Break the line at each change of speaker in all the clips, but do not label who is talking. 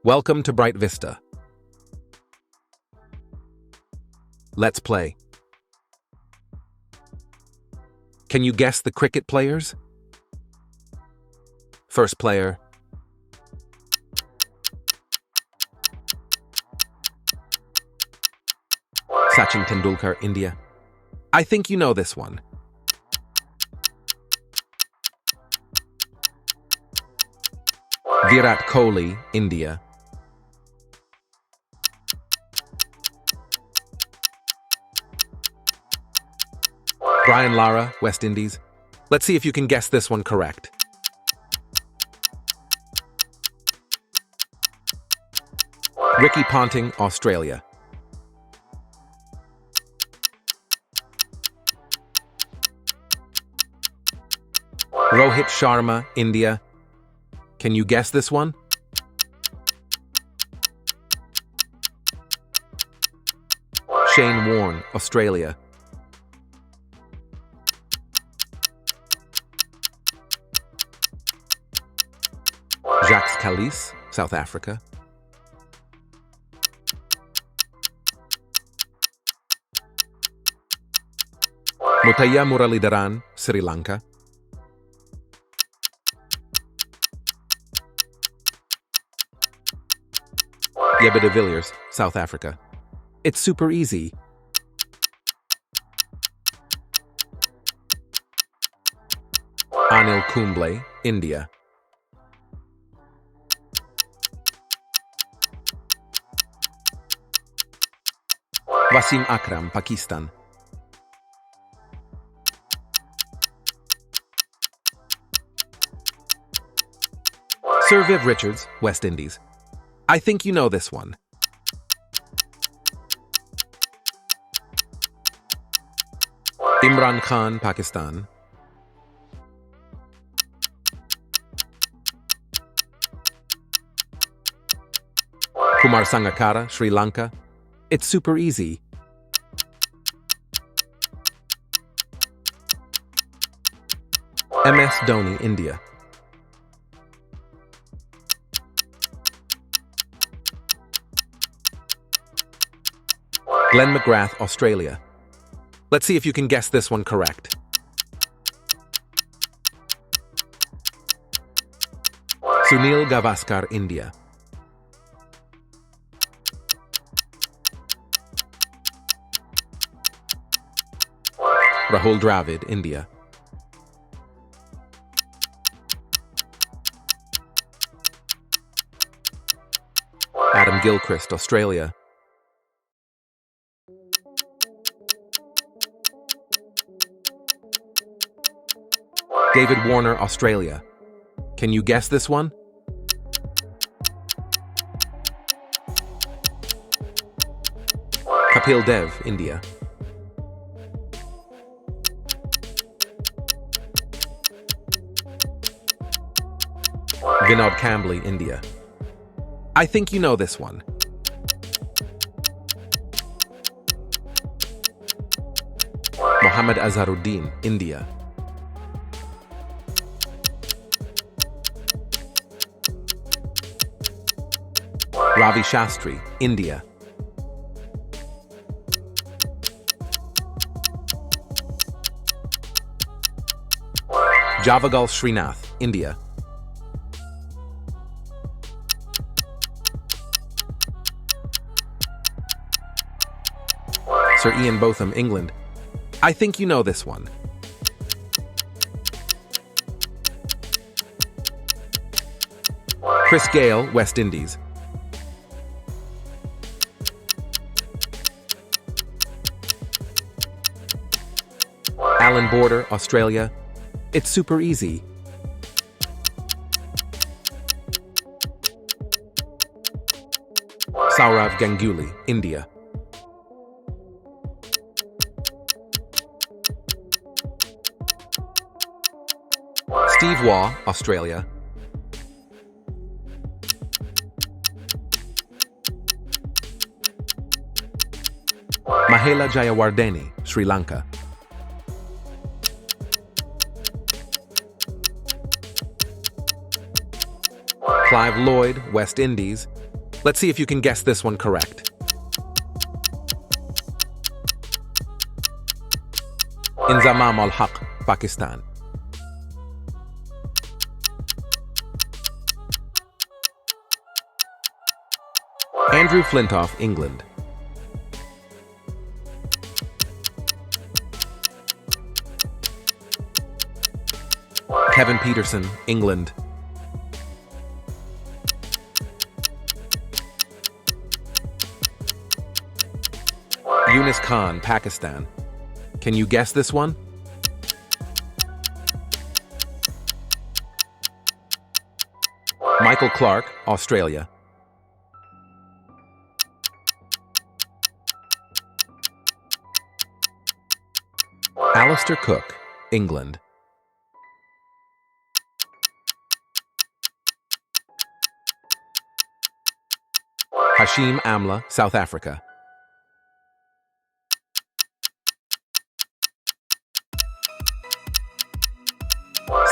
Welcome to Bright Vista. Let's play. Can you guess the cricket players? First player. Sachin Tendulkar, India. I think you know this one. Virat Kohli, India. Brian Lara, West Indies. Let's see if you can guess this one correct. Ricky Ponting, Australia. Rohit Sharma, India. Can you guess this one? Shane Warne, Australia. Jacques Kallis, South Africa. Muttiah Muralidharan, Sri Lanka. Yebe de Villiers, South Africa. It's super easy. Anil Kumble, India. Wasim Akram, Pakistan. Sir Viv Richards, West Indies. I think you know this one. Imran Khan, Pakistan. Kumar Sangakkara, Sri Lanka. It's super easy. MS Dhoni, India. Glenn McGrath, Australia. Let's see if you can guess this one correct. Sunil Gavaskar, India. Rahul Dravid, India. Adam Gilchrist, Australia. David Warner, Australia. Can you guess this one? Kapil Dev, India. Vinod Kambli, India. I think you know this one. Mohammad Azharuddin, India. Ravi Shastri, India. Javagal Srinath, India. Sir Ian Botham, England. I think you know this one. Chris Gale, West Indies. Alan Border, Australia. It's super easy. Saurav Ganguly, India. Steve Waugh, Australia. Mahela Jayawardene, Sri Lanka. Clive Lloyd, West Indies. Let's see if you can guess this one correct. Inzamam al-Haq, Pakistan. Andrew Flintoff, England. Kevin Peterson, England. Yunus Khan, Pakistan. Can you guess this one? Michael Clark, Australia. Alistair Cook, England. Hashim Amla, South Africa.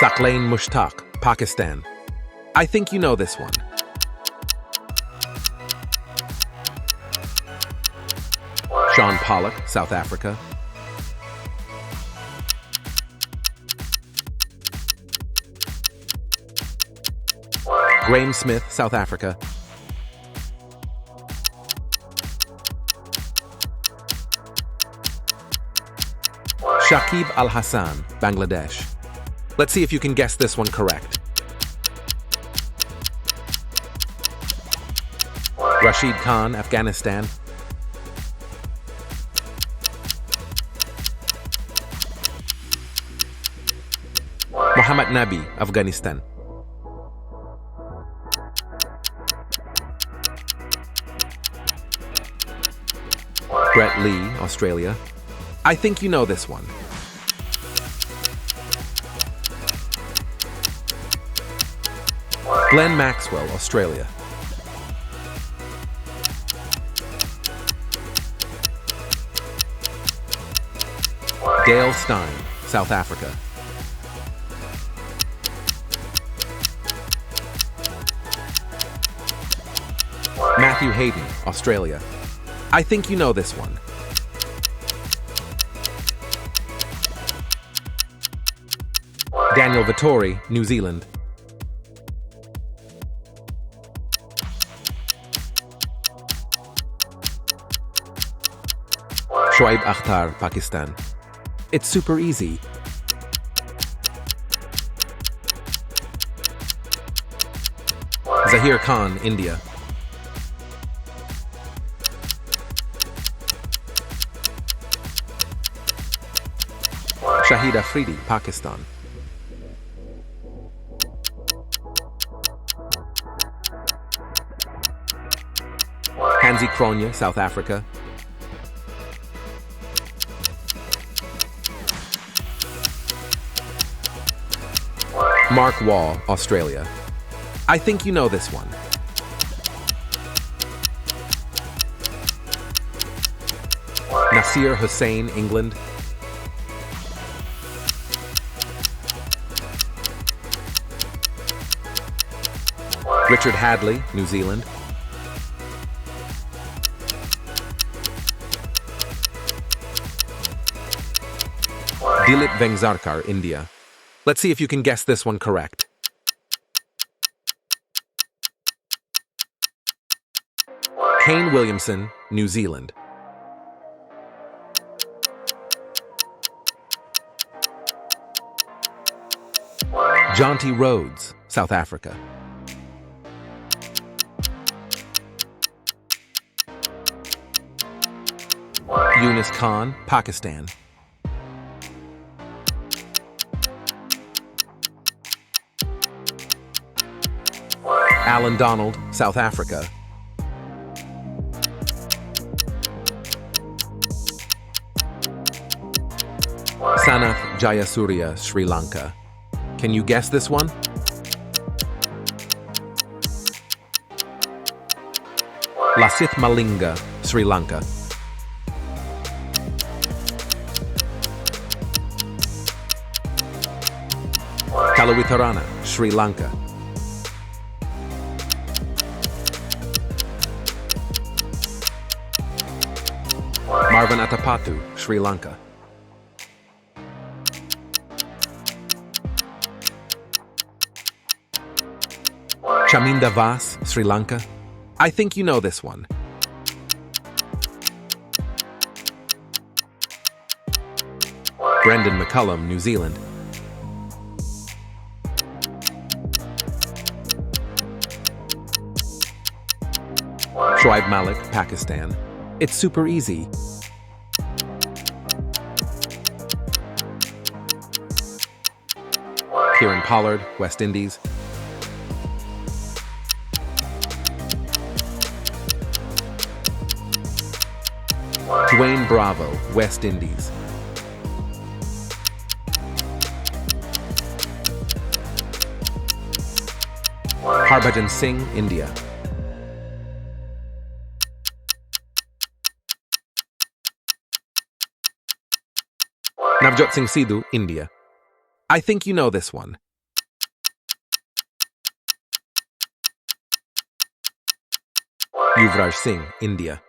Saqlain Mushtaq, Pakistan. I think you know this one. Sean Pollock, South Africa. Graham Smith, South Africa. Shakib Al-Hassan, Bangladesh. Let's see if you can guess this one correct. Rashid Khan, Afghanistan. Muhammad Nabi, Afghanistan. Brett Lee, Australia. I think you know this one. Glenn Maxwell, Australia. Dale Stein, South Africa. Matthew Hayden, Australia. I think you know this one. Daniel Vittori, New Zealand. Shoaib Akhtar, Pakistan. It's super easy. Zahir Khan, India. Shahid Afridi, Pakistan. Hansi Cronje, South Africa. Mark Wall, Australia. I think you know this one. Nasir Hussain, England. Richard Hadley, New Zealand. Dilip Vengsarkar, India. Let's see if you can guess this one correct. Kane Williamson, New Zealand. Jonty Rhodes, South Africa. Yunus Khan, Pakistan. Alan Donald, South Africa. Sanath Jayasuriya, Sri Lanka. Can you guess this one? Lasith Malinga, Sri Lanka. Kalawitarana, Sri Lanka. Marvan Atapattu, Sri Lanka. Chaminda Vas, Sri Lanka. I think you know this one. Brendan McCullum, New Zealand. Shoaib Malik, Pakistan. It's super easy. Kieran Pollard, West Indies. Dwayne Bravo, West Indies. Harbhajan Singh, India. Navjot Singh Sidhu, India. I think you know this one. Yuvraj Singh, India.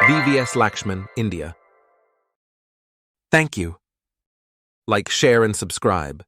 VVS Lakshman, India. Thank you. Like, share, and subscribe.